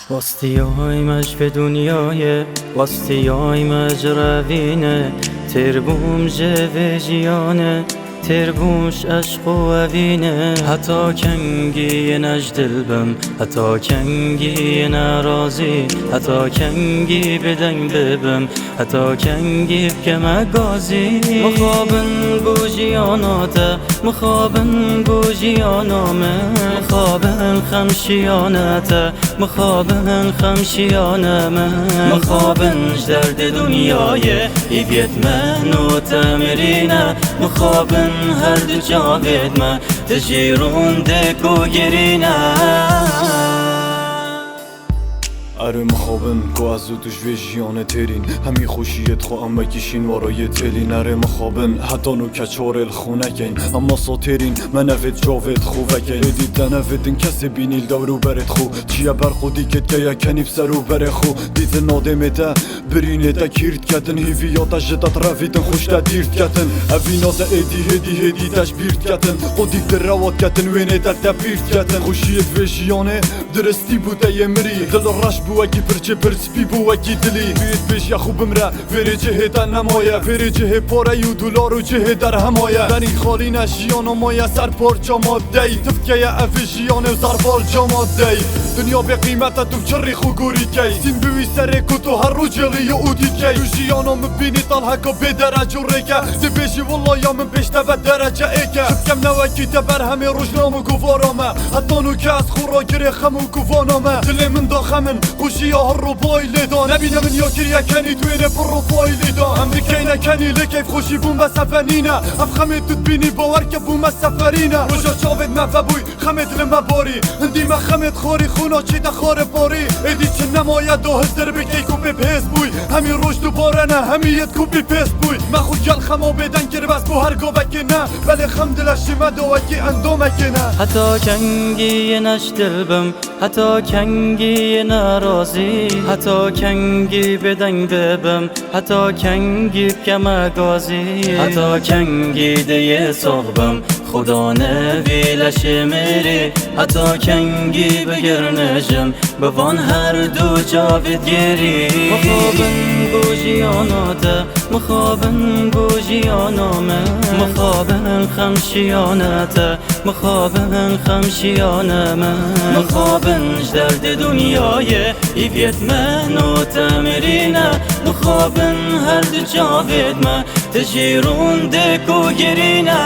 واستیایمش به دنیای واستیایمش روینه تربوم جوه جیانه تربوش عشق و اوینه حتی کنگی نجدل بم حتی کنگی نرازی حتی کنگی بدن ببم حتی کنگی بکم اگازی مخابن بو جیاناته مخابن بو جیانامه مخابن خمشیانته مخابن خمشیانمه مخابن درد دنیای ایبیت من و تمرینه مخابن هر دو جاوید ما تجیرون دکو گرینه اره مخابن که از او دوش جیانه ترین همی خوشیت خو اما کشین وارای تلین اره مخابن حتی نو کچار الخونه کن اما ساترین من افت جاوید خوبه کن دیدن افتن کسی بینیل دورو برد خو چیه برخو دیکت که یکنیب سرو بره خو دیت نادمه تا برینه تا کیرد کتن هیویاتا جدت رویدن خوش تا دیرد کتن اویناتا هدی تاش بیرد کتن قدیک در رواد کتن وینه تا تبیرد کتن خوشیت و جیانه درستی بوده یه مری دل رش بوکی پرچه پرسپی بوکی دلی بیت بیش یا خوب مره وری جهه در نمایه وری جهه پاره یو دولار و جهه در همایه بنی خالی نشیان و مایه سر پارچا ماده ای تفکه یا افشیان و زربال جا ماده ای دنیا به قیمت تو چری خو گوری کی سین بوی سر کتو هر رو جلی اودی کی تو جیانو مبینی طالحکا به درجه ریکه دی بیشی والله یا من بیشتر به درجه ایکه شبکم نوکی تبر همه روشنام و گوارامه حتی نو که از خورا گره خم و گوانامه دل من داخمن خوشی ها رو بایل دان نبینم من یا کریا کنی توی نه پروفایل دان هم بکی نکنی لکیف خوشی بوم بس افنینه اف خمت تبینی باور که بوم سفرینه روشا چاوید مفبوی خمت لمباری هندی ما خمت خوری خونا چی دخار باری ایدی چه نماید دو هزار بکی کوپی پیس بوی همین روش دوباره نه همیت کوپی پیس بوی من خود گل خما بدن کر بس بو هر گوبکی نه ولی خم دلش ما دوکی اندومکی نه حتی کنگی نشدل بم حتی کنگی نرازی حتی کنگی بدن ببم حتی کنگی بکم اگازی حتی کنگی دیه صغبم خدا نویلش میری حتی کنگی بگر نجم بوان هر دو جاوید گیری مخابن بو جیاناته مخابن بو جیانامه مخابن خمشیانته مخابن خمشیانمه مخابن درد دنیای ایویت من و تمرینه مخابن هر دو جاوید ما تجیرون دکو گرینه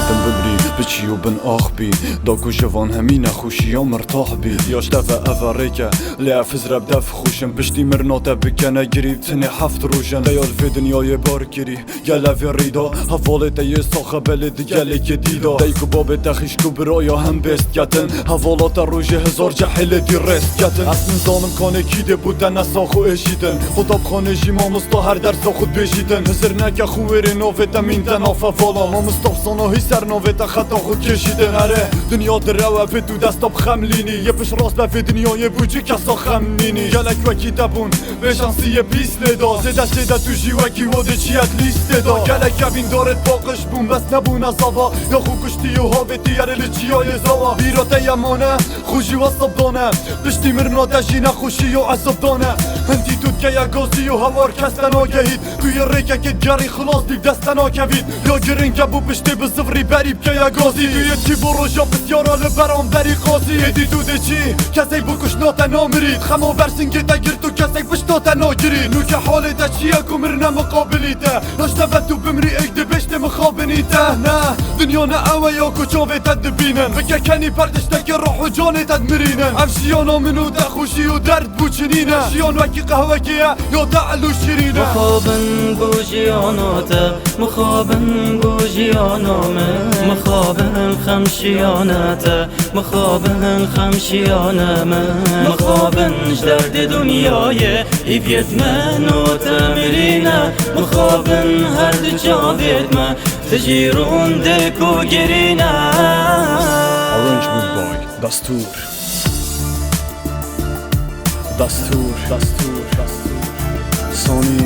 بدم ببری بچی و بن آخ بی داکو جوان همین خوشی یا مرتاح بی یاش دفع افریکا لعفز رب دف خوشم پشتی مرناتا بکنه گریب تنه هفت روشن لیال فی دنیای بار گری گله فی ریدا حوالت یه ساخه بلد گله که دیدا دیکو باب تخیش کو برایا هم بست کتن حوالات روژه هزار جحله دی رست کتن اصلا زانم کانه کیده بودن نساخو اشیدن خداب خانه جیما مستا هر درس خود بشیدن هزر نکه خویر نوفتا مین تنافه فالا ما مستفصانا هی سر نوفتا خطا خود کشیدن اره دنیا در روه فی دو دستا بخملینی یه پش راست به دنیای بوجی کسا خمنینی گلک وکی تبون به شانسی پیس لدا زده شده تو جیوکی واده چیت لیست دا گلک اوین دارد باقش بون بس نبون از آوا یا خوب کشتی و هاویتی یره لچیای زاوا بیراته یمانه خوشی و صب دانه دشتی مرنا دشینه خوشی و عصب دانه هندی توت که یا گازی و هوار کستن آگهید توی ریکه که گری خلاص دیگ دستن آکوید یا گرین که بو پشتی به صفری بریب که یا گازی توی چی برو جا بسیارا لبرام بری قاضی ایدی دوده چی کسی بکش ناتا نامرید خما برسنگی تا گیر تو کسی بشتاتا ناگرید نو که حال دا چیه کمرنه مقابلی تا ناشتا و تو بمری اگد بشت مخابنی تا نه دنیا نه اوه یا کچاوه تد بینن بگه کنی پردشته که روح و جانه تد مرینن افشیانا منو دا خوشی و درد بوچنینه شیان وکی قهوه که یا دعلو شیرینه مخابن بو جیاناته مخابن بو جیانامه مخابن خمشیانته مخابن خمشیانمه مخابن درد دنیای ایویت من و تمرینه مخابن هر دو جاوید ما تجیرون دکو گرینه Arrangement by دستور دستور سانی